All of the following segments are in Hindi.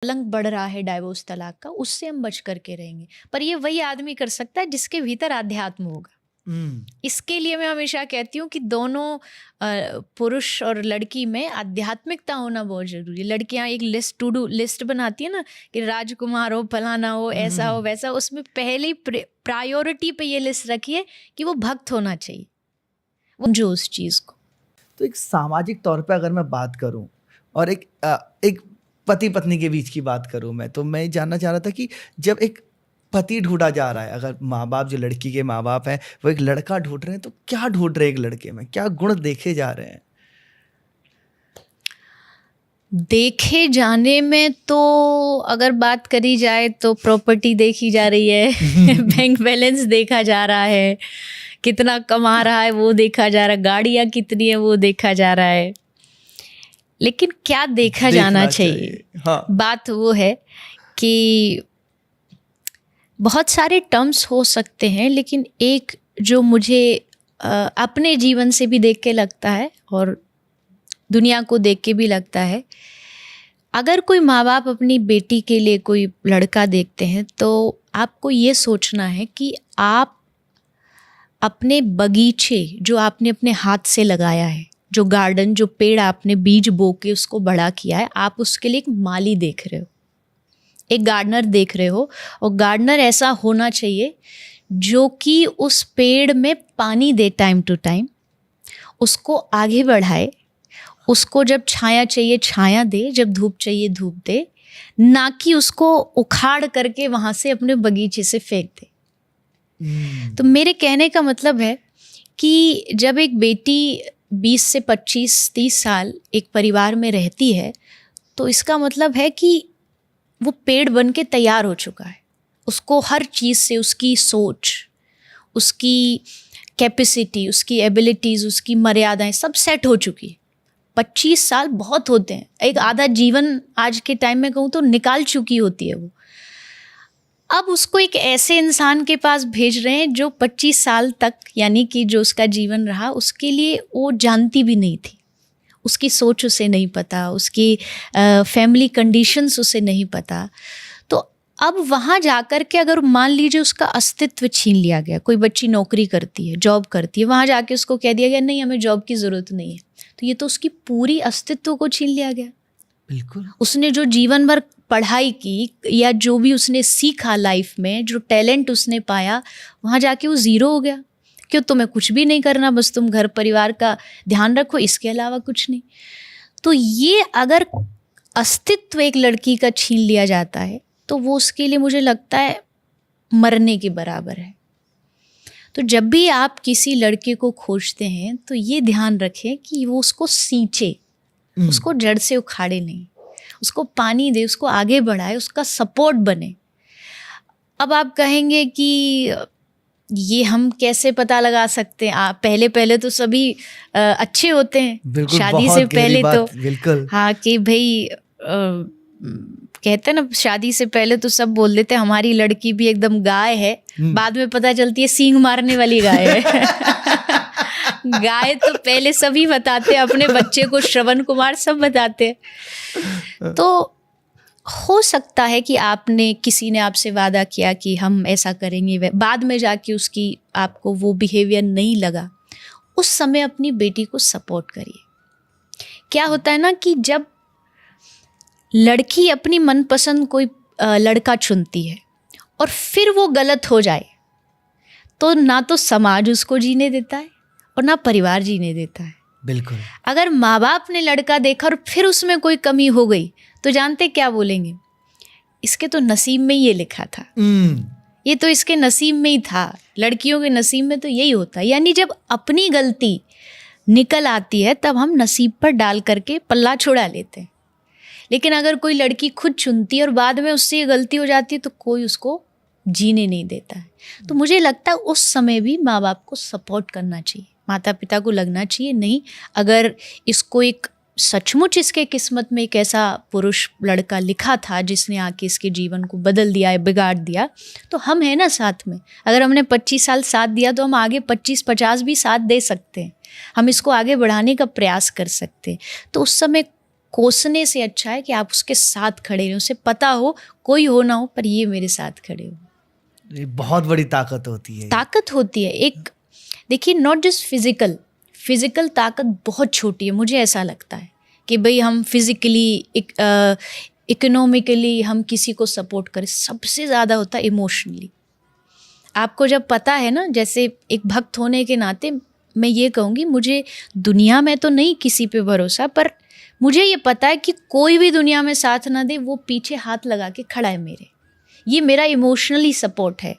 कलंक बढ़ रहा है डाइवोर्स तलाक का, उससे हम बच करके रहेंगे। पर ये वही आदमी कर सकता है जिसके भीतर आध्यात्म होगा। इसके लिए मैं हमेशा कहती हूँ कि दोनों पुरुष और लड़की में आध्यात्मिकता होना बहुत जरूरी है। लड़कियां एक लिस्ट, टू डू लिस्ट बनाती है ना कि राजकुमार हो, फलाना हो, ऐसा हो, वैसा। उसमें पहली प्रायोरिटी पे ये लिस्ट रखिए कि वो भक्त होना चाहिए, वो जो उस चीज को। तो एक सामाजिक तौर पे अगर मैं बात करूं और एक पति पत्नी के बीच की बात करूं मैं, तो मैं जानना चाह रहा था कि जब एक पति ढूंढा जा रहा है, अगर माँ बाप, जो लड़की के माँ बाप हैं, वो एक लड़का ढूंढ रहे हैं, तो क्या ढूंढ रहे हैं एक लड़के में, क्या गुण देखे जा रहे हैं? देखे जाने में तो अगर बात करी जाए तो प्रॉपर्टी देखी जा रही है बैंक बैलेंस देखा जा रहा है, कितना कमा रहा है वो देखा जा रहा है, गाड़ियाँ कितनी है वो देखा जा रहा है। लेकिन क्या देखा जाना चाहिए? हाँ। बात वो है कि बहुत सारे टर्म्स हो सकते हैं, लेकिन एक जो मुझे अपने जीवन से भी देख के लगता है और दुनिया को देख के भी लगता है, अगर कोई माँ बाप अपनी बेटी के लिए कोई लड़का देखते हैं तो आपको ये सोचना है कि आप अपने बगीचे जो आपने अपने हाथ से लगाया है, जो गार्डन, जो पेड़ आपने बीज बो के उसको बड़ा किया है, आप उसके लिए एक माली देख रहे हो, एक गार्डनर देख रहे हो। और गार्डनर ऐसा होना चाहिए जो कि उस पेड़ में पानी दे टाइम टू टाइम, उसको आगे बढ़ाए, उसको जब छाया चाहिए छाया दे, जब धूप चाहिए धूप दे, ना कि उसको उखाड़ करके वहाँ से अपने बगीचे से फेंक दे। तो मेरे कहने का मतलब है कि जब एक बेटी 20 से 25-30 साल एक परिवार में रहती है, तो इसका मतलब है कि वो पेड़ बन के तैयार हो चुका है। उसको हर चीज़ से, उसकी सोच, उसकी कैपेसिटी, उसकी एबिलिटीज़, उसकी मर्यादाएं सब सेट हो चुकी है। 25 साल बहुत होते हैं, एक आधा जीवन आज के टाइम में कहूँ तो निकाल चुकी होती है वो। अब उसको एक ऐसे इंसान के पास भेज रहे हैं जो 25 साल तक, यानी कि जो उसका जीवन रहा, उसके लिए वो जानती भी नहीं थी, उसकी सोच उसे नहीं पता, उसकी फैमिली कंडीशंस उसे नहीं पता। तो अब वहाँ जाकर के अगर मान लीजिए उसका अस्तित्व छीन लिया गया, कोई बच्ची नौकरी करती है, जॉब करती है, वहाँ जाके उसको कह दिया गया नहीं हमें जॉब की ज़रूरत नहीं है, तो ये तो उसकी पूरी अस्तित्व को छीन लिया गया। बिल्कुल। उसने जो जीवन भर पढ़ाई की या जो भी उसने सीखा लाइफ में, जो टैलेंट उसने पाया, वहाँ जाके वो ज़ीरो हो गया। क्यों? तुम्हें कुछ भी नहीं करना, बस तुम घर परिवार का ध्यान रखो, इसके अलावा कुछ नहीं। तो ये अगर अस्तित्व एक लड़की का छीन लिया जाता है तो वो उसके लिए मुझे लगता है मरने के बराबर है। तो जब भी आप किसी लड़के को खोजते हैं तो ये ध्यान रखें कि वो उसको सींचे, उसको जड़ से उखाड़े नहीं, उसको पानी दे, उसको आगे बढ़ाए, उसका सपोर्ट बने। अब आप कहेंगे कि ये हम कैसे पता लगा सकते हैं? पहले तो सभी अच्छे होते हैं, शादी से पहले तो बिल्कुल। हाँ, कि भाई कहते हैं ना, शादी से पहले तो सब बोल देते हैं हमारी लड़की भी एकदम गाय है, बाद में पता चलती है सींग मारने वाली गाय है गाय तो पहले सभी बताते हैं, अपने बच्चे को श्रवण कुमार सब बताते हैं। तो हो सकता है कि आपने, किसी ने आपसे वादा किया कि हम ऐसा करेंगे, बाद में जाके उसकी आपको वो बिहेवियर नहीं लगा, उस समय अपनी बेटी को सपोर्ट करिए। क्या होता है ना कि जब लड़की अपनी मनपसंद कोई लड़का चुनती है और फिर वो गलत हो जाए, तो ना तो समाज उसको जीने देता है और ना परिवार जीने देता है। बिल्कुल। अगर माँ बाप ने लड़का देखा और फिर उसमें कोई कमी हो गई तो जानते क्या बोलेंगे? इसके तो नसीब में ये लिखा था, ये तो इसके नसीब में ही था। लड़कियों के नसीब में तो यही होता है। यानी जब अपनी गलती निकल आती है तब हम नसीब पर डाल करके पल्ला छुड़ा लेते हैं। लेकिन अगर कोई लड़की खुद चुनती है और बाद में उससे ये गलती हो जाती है तो कोई उसको जीने नहीं देता है। तो मुझे लगता है उस समय भी माँ बाप को सपोर्ट करना चाहिए, माता पिता को लगना चाहिए नहीं, अगर इसको एक सचमुच इसके किस्मत में एक ऐसा पुरुष लड़का लिखा था जिसने आके इसके जीवन को बदल दिया है, बिगाड़ दिया, तो हम हैं ना साथ में। अगर हमने 25 साल साथ दिया तो हम आगे 25-50 भी साथ दे सकते हैं, हम इसको आगे बढ़ाने का प्रयास कर सकते हैं। तो उस समय कोसने से अच्छा है कि आप उसके साथ खड़े रहो, उसे पता हो कोई हो ना हो पर ये मेरे साथ खड़े हो। ये बहुत बड़ी ताकत होती है। ताकत होती है एक, देखिए नॉट जस्ट फिजिकल ताकत बहुत छोटी है, मुझे ऐसा लगता है कि भाई हम फिजिकली इकोनॉमिकली हम किसी को सपोर्ट करें, सबसे ज़्यादा होता है इमोशनली। आपको जब पता है ना, जैसे एक भक्त होने के नाते मैं ये कहूँगी, मुझे दुनिया में तो नहीं किसी पे भरोसा, पर मुझे ये पता है कि कोई भी दुनिया में साथ ना दे, वो पीछे हाथ लगा के खड़ा है मेरे, ये मेरा इमोशनली सपोर्ट है।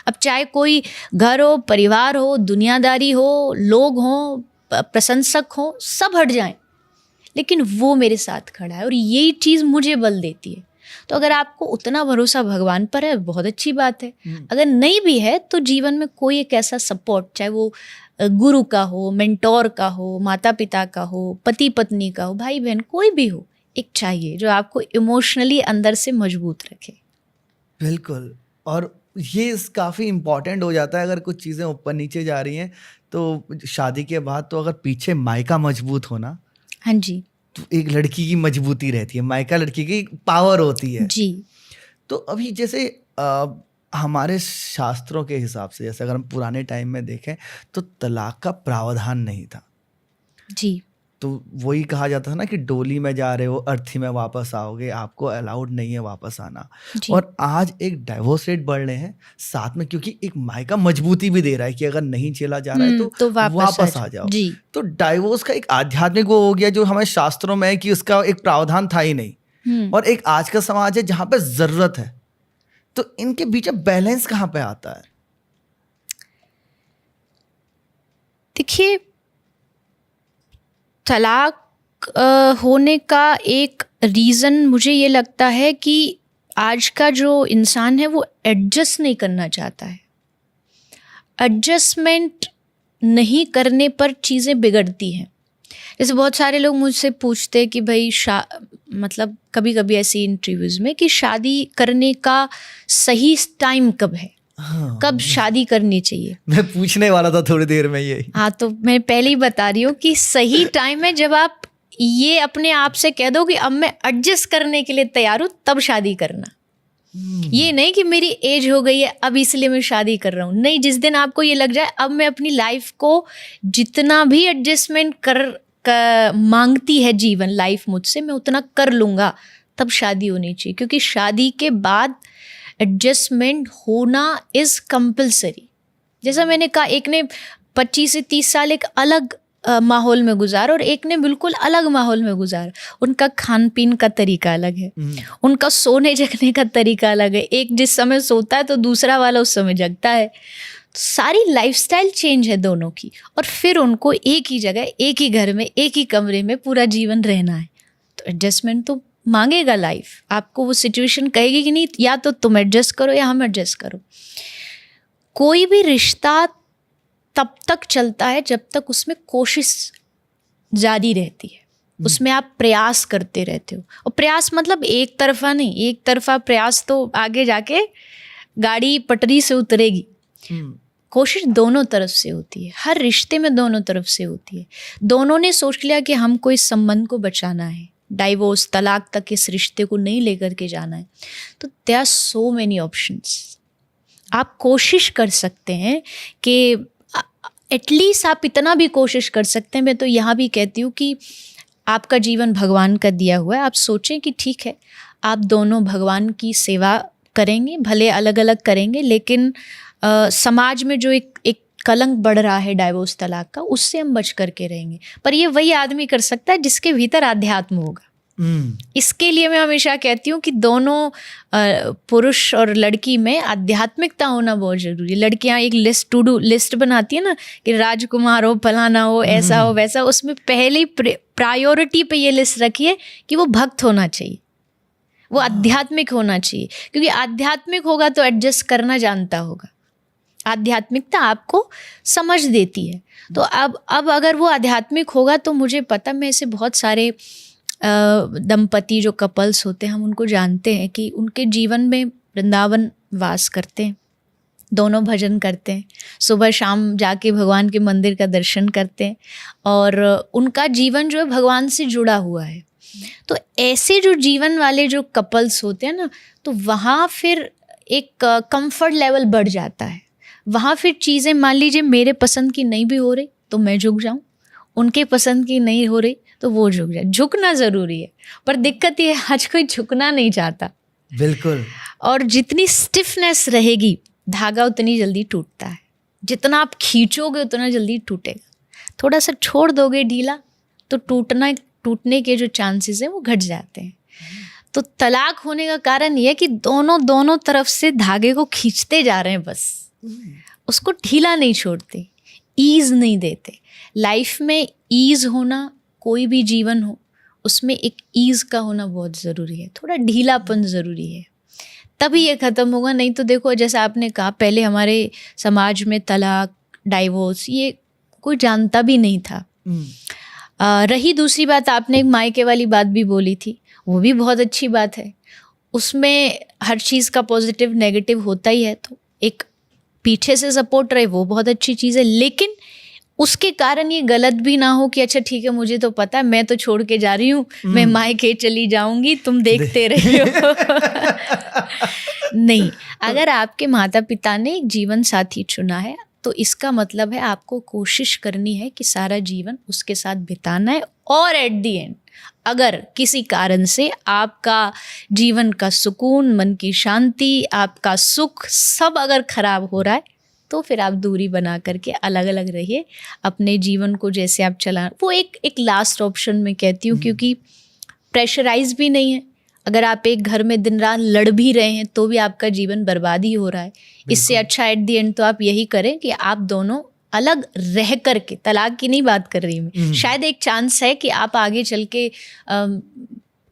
अब चाहे कोई घर हो, परिवार हो, दुनियादारी हो, लोग हों, प्रशंसक हों, सब हट जाएं, लेकिन वो मेरे साथ खड़ा है और यही चीज़ मुझे बल देती है। तो अगर आपको उतना भरोसा भगवान पर है, बहुत अच्छी बात है। अगर नहीं भी है तो जीवन में कोई एक ऐसा सपोर्ट, चाहे वो गुरु का हो, मेंटोर का हो, माता पिता का हो, पति पत्नी का हो, भाई बहन, कोई भी हो, एक चाहिए जो आपको इमोशनली अंदर से मजबूत रखे। बिल्कुल, और ये काफ़ी इम्पॉर्टेंट हो जाता है अगर कुछ चीज़ें ऊपर नीचे जा रही हैं तो शादी के बाद। तो अगर पीछे मायका मजबूत हो ना, हाँ जी, तो एक लड़की की मजबूती रहती है, मायका लड़की की पावर होती है जी। तो अभी जैसे हमारे शास्त्रों के हिसाब से, जैसे अगर हम पुराने टाइम में देखें तो तलाक का प्रावधान नहीं था। जी, तो वही कहा जाता था ना कि डोली में जा रहे हो, अर्थी में वापस आओगे, आपको अलाउड नहीं है वापस आना। जी। और आज एक डाइवोर्स रेट बढ़ रहे हैं साथ में, क्योंकि एक मायका मजबूती भी दे रहा है कि अगर नहीं झेला जा रहा है तो वापस आ जाओ। जी। तो डाइवोर्स का एक आध्यात्मिक वो हो गया जो हमारे शास्त्रों में है कि उसका एक प्रावधान था ही नहीं, और एक आज का समाज है जहाँ पे जरूरत है। तो इनके बीच में बैलेंस कहाँ पे आता है? देखिए, तलाक होने का एक रीज़न मुझे ये लगता है कि आज का जो इंसान है वो एडजस्ट नहीं करना चाहता है। एडजस्टमेंट नहीं करने पर चीज़ें बिगड़ती हैं। जैसे बहुत सारे लोग मुझसे पूछते हैं कि भाई मतलब कभी कभी ऐसी इंटरव्यूज़ में कि शादी करने का सही टाइम कब है, हाँ, कब शादी करनी चाहिए। मैं पूछने वाला था थोड़ी देर में ये। हाँ, तो मैं पहले ही बता रही हूँ कि सही टाइम है जब आप ये अपने आप से कह दो कि अब मैं एडजस्ट करने के लिए तैयार हूँ, तब शादी करना। ये नहीं कि मेरी एज हो गई है अब इसलिए मैं शादी कर रहा हूँ, नहीं। जिस दिन आपको ये लग जाए अब मैं अपनी लाइफ को जितना भी एडजस्टमेंट कर मांगती है जीवन लाइफ मुझसे, मैं उतना कर लूँगा, तब शादी होनी चाहिए। क्योंकि शादी के बाद एडजस्टमेंट होना इज़ कंपलसरी। जैसा मैंने कहा, एक ने 25 से 30 साल एक अलग माहौल में गुजारा और एक ने बिल्कुल अलग माहौल में गुजारा। उनका खान पीन का तरीका अलग है, उनका सोने जगने का तरीका अलग है। एक जिस समय सोता है तो दूसरा वाला उस समय जगता है। सारी लाइफस्टाइल चेंज है दोनों की, और फिर उनको एक ही जगह, एक ही घर में, एक ही कमरे में पूरा जीवन रहना है। तो एडजस्टमेंट तो मांगेगा लाइफ। आपको वो सिचुएशन कहेगी कि नहीं, या तो तुम एडजस्ट करो या हम एडजस्ट करो। कोई भी रिश्ता तब तक चलता है जब तक उसमें कोशिश जारी रहती है, उसमें आप प्रयास करते रहते हो। और प्रयास मतलब एक तरफा नहीं, एक तरफा प्रयास तो आगे जाके गाड़ी पटरी से उतरेगी। कोशिश दोनों तरफ से होती है, हर रिश्ते में दोनों तरफ से होती है। दोनों ने सोच लिया कि हमको इस संबंध को बचाना है, डाइवोर्स तलाक तक इस रिश्ते को नहीं लेकर के जाना है, तो there are so many options. आप कोशिश कर सकते हैं कि एटलीस्ट आप इतना भी कोशिश कर सकते हैं। मैं तो यहाँ भी कहती हूँ कि आपका जीवन भगवान का दिया हुआ है। आप सोचें कि ठीक है, आप दोनों भगवान की सेवा करेंगे, भले अलग अलग करेंगे, लेकिन समाज में जो एक कलंक बढ़ रहा है डाइवोर्स तलाक का, उससे हम बच करके रहेंगे। पर ये वही आदमी कर सकता है जिसके भीतर आध्यात्म होगा। इसके लिए मैं हमेशा कहती हूँ कि दोनों पुरुष और लड़की में आध्यात्मिकता होना बहुत ज़रूरी है। लड़कियाँ एक लिस्ट, टू डू लिस्ट बनाती है ना कि राजकुमार हो, फलाना हो, ऐसा हो, वैसा। उसमें पहली प्रायोरिटी पे ये लिस्ट रखिए कि वो भक्त होना चाहिए, वो आध्यात्मिक होना चाहिए। क्योंकि आध्यात्मिक होगा तो एडजस्ट करना जानता होगा। आध्यात्मिकता आपको समझ देती है। तो अब अगर वो आध्यात्मिक होगा तो मुझे पता, मैं ऐसे बहुत सारे दंपति जो कपल्स होते हैं, हम उनको जानते हैं कि उनके जीवन में वृंदावन वास करते हैं, दोनों भजन करते हैं, सुबह शाम जाके भगवान के मंदिर का दर्शन करते हैं, और उनका जीवन जो है भगवान से जुड़ा हुआ है। तो ऐसे जो जीवन वाले जो कपल्स होते हैं ना, तो वहाँ फिर एक कंफर्ट लेवल बढ़ जाता है। वहाँ फिर चीज़ें, मान लीजिए मेरे पसंद की नहीं भी हो रही तो मैं झुक जाऊँ, उनके पसंद की नहीं हो रही तो वो झुक जाए। झुकना ज़रूरी है, पर दिक्कत ये है आज कोई झुकना नहीं चाहता। बिल्कुल। और जितनी स्टिफनेस रहेगी धागा उतनी जल्दी टूटता है, जितना आप खींचोगे उतना जल्दी टूटेगा। थोड़ा सा छोड़ दोगे ढीला तो टूटने के जो चांसेस हैं वो घट जाते हैं। तो तलाक होने का कारण ये है कि दोनों तरफ से धागे को खींचते जा रहे हैं, बस उसको ढीला नहीं छोड़ते, ईज नहीं देते। लाइफ में ईज होना, कोई भी जीवन हो उसमें एक ईज का होना बहुत ज़रूरी है, थोड़ा ढीलापन ज़रूरी है, तभी ये ख़त्म होगा। नहीं तो देखो, जैसा आपने कहा, पहले हमारे समाज में तलाक, डाइवोर्स ये कोई जानता भी नहीं था। रही दूसरी बात, आपने एक मायके वाली बात भी बोली थी, वो भी बहुत अच्छी बात है। उसमें हर चीज़ का पॉजिटिव नेगेटिव होता ही है, तो एक पीछे से सपोर्ट रहे वो बहुत अच्छी चीज़ है। लेकिन उसके कारण ये गलत भी ना हो कि अच्छा ठीक है, मुझे तो पता है, मैं तो छोड़ के जा रही हूँ, मैं मायके चली जाऊंगी, तुम देखते रहियो। नहीं, अगर आपके माता पिता ने एक जीवन साथी चुना है तो इसका मतलब है आपको कोशिश करनी है कि सारा जीवन उसके साथ बिताना है। और एट दी एंड अगर किसी कारण से आपका जीवन का सुकून, मन की शांति, आपका सुख सब अगर खराब हो रहा है तो फिर आप दूरी बना करके अलग अलग रहिए, अपने जीवन को जैसे आप चला, वो एक लास्ट ऑप्शन में कहती हूँ, क्योंकि प्रेशराइज भी नहीं है। अगर आप एक घर में दिन रात लड़ भी रहे हैं तो भी आपका जीवन बर्बाद ही हो रहा है। इससे अच्छा एट दी एंड तो आप यही करें कि आप दोनों अलग रह करके, तलाक की नहीं बात कर रही मैं, शायद एक चांस है कि आप आगे चल के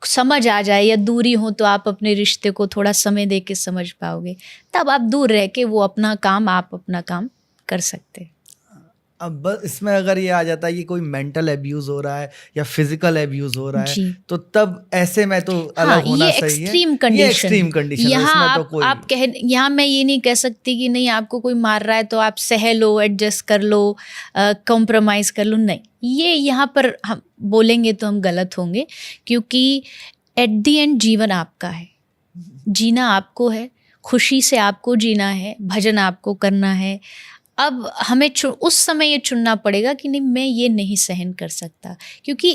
समझ आ जाए, या दूरी हो तो आप अपने रिश्ते को थोड़ा समय दे के समझ पाओगे, तब आप दूर रह के वो अपना काम, आप अपना काम कर सकते हैं। अब बस इसमें अगर ये आ जाता है कि कोई मेंटल एब्यूज हो रहा है या फिजिकल एब्यूज हो रहा है, तो तब ऐसे में तो अलग होना सही है। ये एक्सट्रीम कंडीशन यहाँ यहाँ मैं ये नहीं कह सकती कि नहीं, आपको कोई मार रहा है तो आप सह लो, एडजस्ट कर लो, कॉम्प्रोमाइज़ कर लो, नहीं, ये यहाँ पर हम बोलेंगे तो हम गलत होंगे, क्योंकि एट दी एंड जीवन आपका है, जीना आपको है, खुशी से आपको जीना है, भजन आपको करना है। अब हमें उस समय ये चुनना पड़ेगा कि नहीं, मैं ये नहीं सहन कर सकता, क्योंकि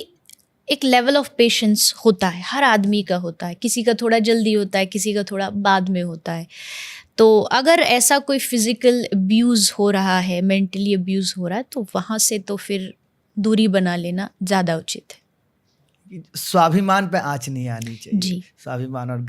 एक लेवल ऑफ पेशेंस होता है, हर आदमी का होता है, किसी का थोड़ा जल्दी होता है, किसी का थोड़ा बाद में होता है। तो अगर ऐसा कोई फिजिकल अब्यूज़ हो रहा है, मेंटली अब्यूज़ हो रहा है, तो वहाँ से तो फिर दूरी बना लेना ज़्यादा उचित है। स्वाभिमान पे आँच नहीं आनी चाहिए जी। स्वाभिमान और